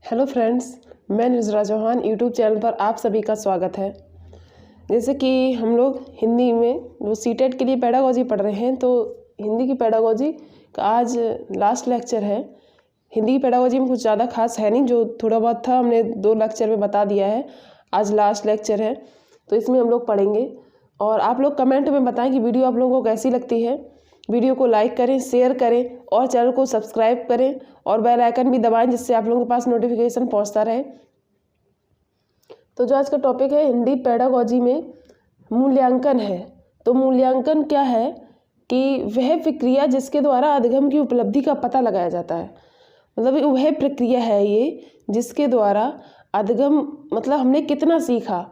Hello friends, मैं नुज़रा Chauhan YouTube channel पर आप सभी का स्वागत है। जैसे कि हम लोग हिंदी में वो सीटेट के लिए पेडागोजी पढ़ रहे हैं, तो हिंदी की पेडागोजी का आज लास्ट लेक्चर है। हिंदी की पेडागोजी में कुछ ज़्यादा खास है नहीं, जो थोड़ा बहुत था हमने 2 लेक्चर में बता दिया है। आज लास्ट लेक्चर है, तो इसमें हम लोग पढ़ेंगे। और आप लोग कमेंट में बताएं कि वीडियो आप लोगों को कैसी लगती है। वीडियो को लाइक करें, शेयर करें और चैनल को सब्सक्राइब करें और बेल आइकन भी दबाएं, जिससे आप लोगों के पास नोटिफिकेशन पहुंचता रहे। तो जो आज का टॉपिक है, हिंदी पेडागोजी में मूल्यांकन है। तो मूल्यांकन क्या है कि वह प्रक्रिया जिसके द्वारा अधिगम की उपलब्धि का पता लगाया जाता है। मतलब वह प्रक्रिया है ये जिसके द्वारा अधिगम मतलब हमने कितना सीखा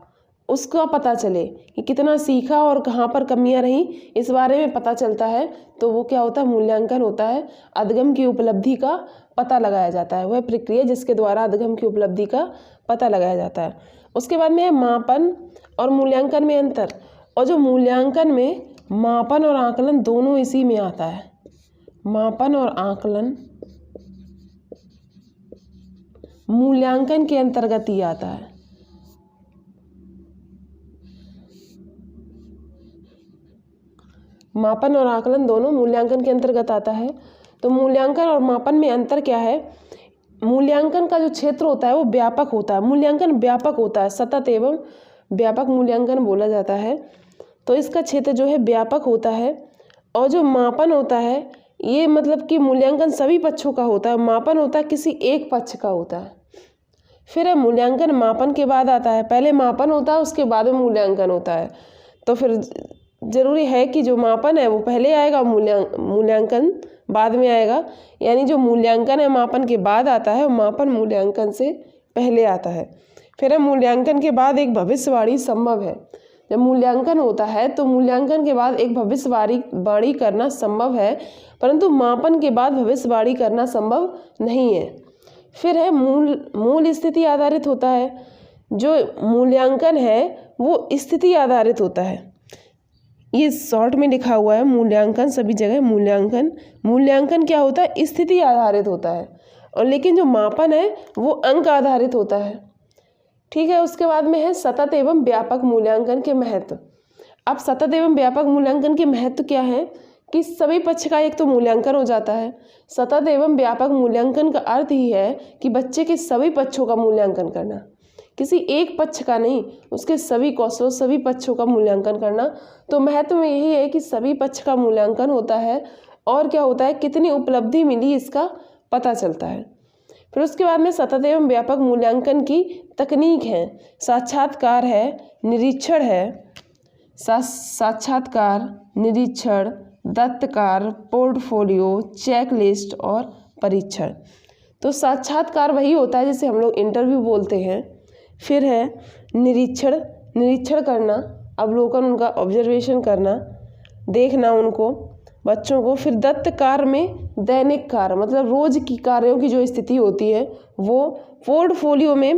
उसका पता चले कि कितना सीखा और कहाँ पर कमियां रहीं, इस बारे में पता चलता है। तो वो क्या होता है, मूल्यांकन होता है। अधिगम की उपलब्धि का पता लगाया जाता है, वह प्रक्रिया जिसके द्वारा अधिगम की उपलब्धि का पता लगाया जाता है। उसके बाद में है मापन और मूल्यांकन में अंतर। और जो मूल्यांकन में मापन और आकलन दोनों इसी में आता है। मापन और आकलन मूल्यांकन के अंतर्गत ही आता है। मापन और आकलन दोनों मूल्यांकन के अंतर्गत आता है। तो मूल्यांकन और मापन में अंतर क्या है? मूल्यांकन का जो क्षेत्र होता है वो व्यापक होता है। मूल्यांकन व्यापक होता है, सतत एवं व्यापक मूल्यांकन बोला जाता है। तो इसका क्षेत्र जो है व्यापक होता है। और जो मापन होता है ये मतलब कि मूल्यांकन सभी पक्षों का होता है, मापन होता है किसी एक पक्ष का होता है। फिर है मूल्यांकन मापन के बाद आता है। पहले मापन होता है, उसके बाद में मूल्यांकन होता है। तो फिर जरूरी है कि जो मापन है वो पहले आएगा, मूल्यांकन बाद में आएगा। यानी जो मूल्यांकन है मापन के बाद आता है और मापन मूल्यांकन से पहले आता है। फिर है मूल्यांकन के बाद एक भविष्यवाणी संभव है। जब मूल्यांकन होता है तो मूल्यांकन के बाद एक भविष्यवाणी करना संभव है, परंतु मापन के बाद भविष्यवाणी करना संभव नहीं है। फिर है मूल स्थिति आधारित होता है। जो मूल्यांकन है वो स्थिति आधारित होता है। ये शॉर्ट में लिखा हुआ है मूल्यांकन, सभी जगह मूल्यांकन क्या होता है, स्थिति आधारित होता है। और लेकिन जो मापन है वो अंक आधारित होता है। ठीक है। उसके बाद में है सतत एवं व्यापक मूल्यांकन के महत्व। अब सतत एवं व्यापक मूल्यांकन के महत्व क्या है कि सभी पक्ष का एक तो मूल्यांकन हो जाता है। सतत एवं व्यापक मूल्यांकन का अर्थ ही है कि बच्चे के सभी पक्षों का मूल्यांकन करना, किसी एक पक्ष का नहीं, उसके सभी कौशलों सभी पक्षों का मूल्यांकन करना। तो महत्व में यही है कि सभी पक्ष का मूल्यांकन होता है और क्या होता है, कितनी उपलब्धि मिली इसका पता चलता है। फिर उसके बाद में सतत एवं व्यापक मूल्यांकन की तकनीक है। साक्षात्कार है, निरीक्षण है, साक्षात्कार, निरीक्षण, दत्तकार, पोर्टफोलियो, चेकलिस्ट और परीक्षण। तो साक्षात्कार वही होता है जिसे हम लोग इंटरव्यू बोलते हैं। फिर है निरीक्षण करना, अवलोकन, उनका ऑब्जर्वेशन करना, देखना उनको बच्चों को। फिर दत्त कार्य में दैनिक कार्य मतलब रोज की कार्यों की जो स्थिति होती है वो। पोर्टफोलियो में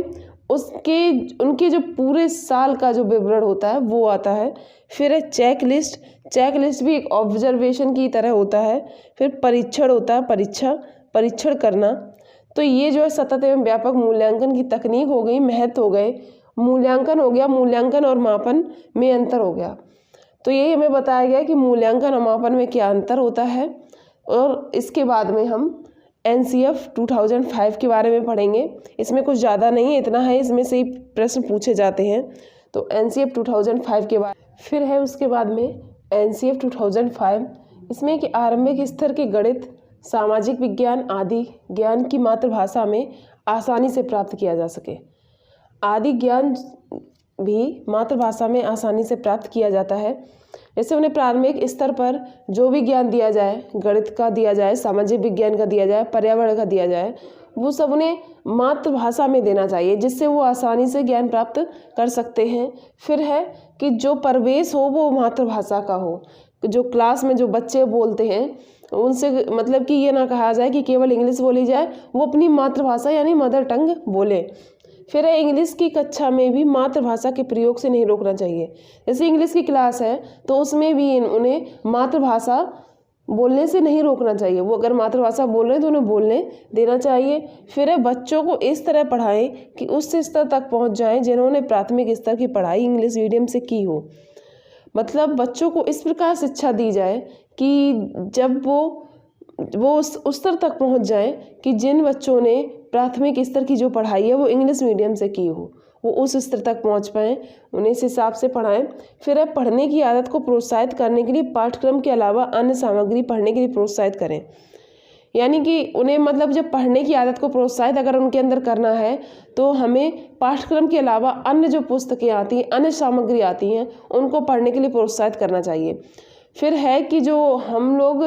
उनके जो पूरे साल का जो विवरण होता है वो आता है। फिर है चेकलिस्ट भी एक ऑब्जर्वेशन की तरह होता है। फिर परीक्षण होता है, परीक्षण करना। तो ये जो है सतत एवं व्यापक मूल्यांकन की तकनीक हो गई, महत्व हो गए, मूल्यांकन हो गया, मूल्यांकन और मापन में अंतर हो गया। तो यही हमें बताया गया कि मूल्यांकन और मापन में क्या अंतर होता है। और इसके बाद में हम NCF 2005 के बारे में पढ़ेंगे। इसमें कुछ ज़्यादा नहीं है, इतना है, इसमें से ही प्रश्न पूछे जाते हैं। तो NCF 2005 के बाद फिर है उसके बाद में NCF 2005, इसमें कि आरंभिक स्तर के गणित, सामाजिक विज्ञान आदि ज्ञान की मातृभाषा में आसानी से प्राप्त किया जा सके। आदि ज्ञान भी मातृभाषा में आसानी से प्राप्त किया जाता है। जैसे उन्हें प्रारंभिक स्तर पर जो भी ज्ञान दिया जाए, गणित का दिया जाए, सामाजिक विज्ञान का दिया जाए, पर्यावरण का दिया जाए, वो सब उन्हें मातृभाषा में देना चाहिए, जिससे वो आसानी से ज्ञान प्राप्त कर सकते हैं। फिर है कि जो परिवेश हो वो मातृभाषा का हो। जो क्लास में जो बच्चे बोलते हैं उनसे मतलब कि ये ना कहा जाए कि केवल इंग्लिश बोली जाए, वो अपनी मातृभाषा यानी मदर टंग बोले। फिर है इंग्लिश की कक्षा में भी मातृभाषा के प्रयोग से नहीं रोकना चाहिए। जैसे इंग्लिश की क्लास है तो उसमें भी उन्हें मातृभाषा बोलने से नहीं रोकना चाहिए। वो अगर मातृभाषा बोल रहे हैं तो उन्हें बोलने देना चाहिए। फिर बच्चों को इस तरह पढ़ाएं कि उस स्तर तक पहुंच जाएं जिन्होंने प्राथमिक स्तर की पढ़ाई इंग्लिश मीडियम से की हो। मतलब बच्चों को इस प्रकार शिक्षा दी जाए कि जब वो उस स्तर तक पहुंच जाएं कि जिन बच्चों ने प्राथमिक स्तर की जो पढ़ाई है वो इंग्लिश मीडियम से की हो, वो उस स्तर तक पहुंच पाएँ, उन्हें इस हिसाब से पढ़ाएं। फिर पढ़ने की आदत को प्रोत्साहित करने के लिए पाठ्यक्रम के अलावा अन्य सामग्री पढ़ने के लिए प्रोत्साहित करें। यानी कि उन्हें मतलब जब पढ़ने की आदत को प्रोत्साहित अगर उनके अंदर करना है तो हमें पाठ्यक्रम के अलावा अन्य जो पुस्तकें आती हैं, अन्य सामग्री आती हैं, उनको पढ़ने के लिए प्रोत्साहित करना चाहिए। फिर है कि जो हम लोग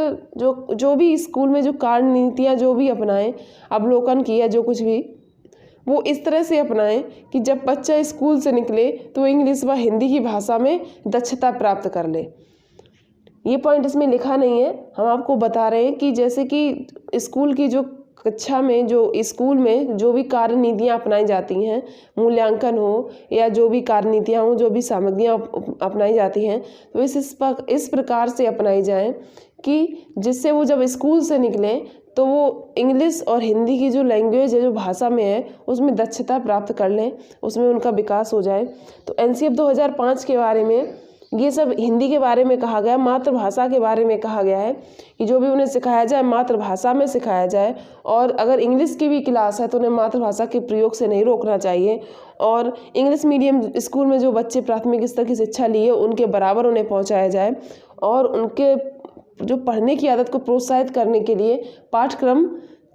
जो भी स्कूल में जो कार्य नीतियाँ जो भी अपनाएं, अवलोकन किया जो कुछ भी, वो इस तरह से अपनाएं कि जब बच्चा स्कूल से निकले तो इंग्लिश व हिंदी की भाषा में दक्षता प्राप्त कर ले। ये पॉइंट इसमें लिखा नहीं है, हम आपको बता रहे हैं कि जैसे कि स्कूल की जो कक्षा में जो स्कूल में जो भी कार्य नीतियाँ अपनाई जाती हैं, मूल्यांकन हो या जो भी कार्य नीतियाँ हो, जो भी सामग्रियाँ अपनाई जाती हैं, तो इस प्रकार से अपनाई जाएं कि जिससे वो जब स्कूल से निकलें तो वो इंग्लिश और हिंदी की जो लैंग्वेज है, जो भाषा में है, उसमें दक्षता प्राप्त कर लें, उसमें उनका विकास हो जाए। तो एनसीएफ 2005 के बारे में ये सब हिंदी के बारे में कहा गया, मातृभाषा के बारे में कहा गया है कि जो भी उन्हें सिखाया जाए मातृभाषा में सिखाया जाए, और अगर इंग्लिश की भी क्लास है तो उन्हें मातृभाषा के प्रयोग से नहीं रोकना चाहिए। और इंग्लिश मीडियम स्कूल में जो बच्चे प्राथमिक स्तर की शिक्षा लिए उनके बराबर उन्हें पहुँचाया जाए, और उनके जो पढ़ने की आदत को प्रोत्साहित करने के लिए पाठ्यक्रम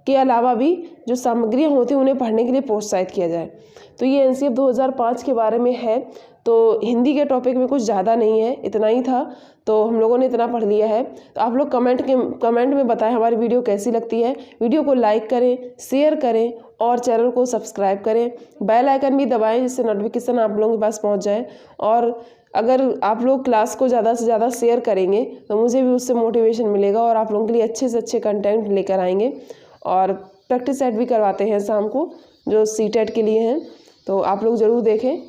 के अलावा भी जो सामग्रियाँ होती हैं उन्हें पढ़ने के लिए प्रोत्साहित किया जाए। तो ये एनसीएफ 2005 के बारे में है। तो हिंदी के टॉपिक में कुछ ज़्यादा नहीं है, इतना ही था, तो हम लोगों ने इतना पढ़ लिया है। तो आप लोग कमेंट में बताएं हमारी वीडियो कैसी लगती है। वीडियो को लाइक करें, शेयर करें और चैनल को सब्सक्राइब करें। बेल आइकन भी दबाएं जिससे नोटिफिकेशन आप लोगों के पास पहुंच जाए। और अगर आप लोग क्लास को ज़्यादा से ज़्यादा शेयर करेंगे तो मुझे भी उससे मोटिवेशन मिलेगा और आप लोगों के लिए अच्छे से अच्छे कंटेंट लेकर आएंगे। और प्रैक्टिस सेट भी करवाते हैं शाम को जो सीटेट के लिए हैं, तो आप लोग ज़रूर देखें।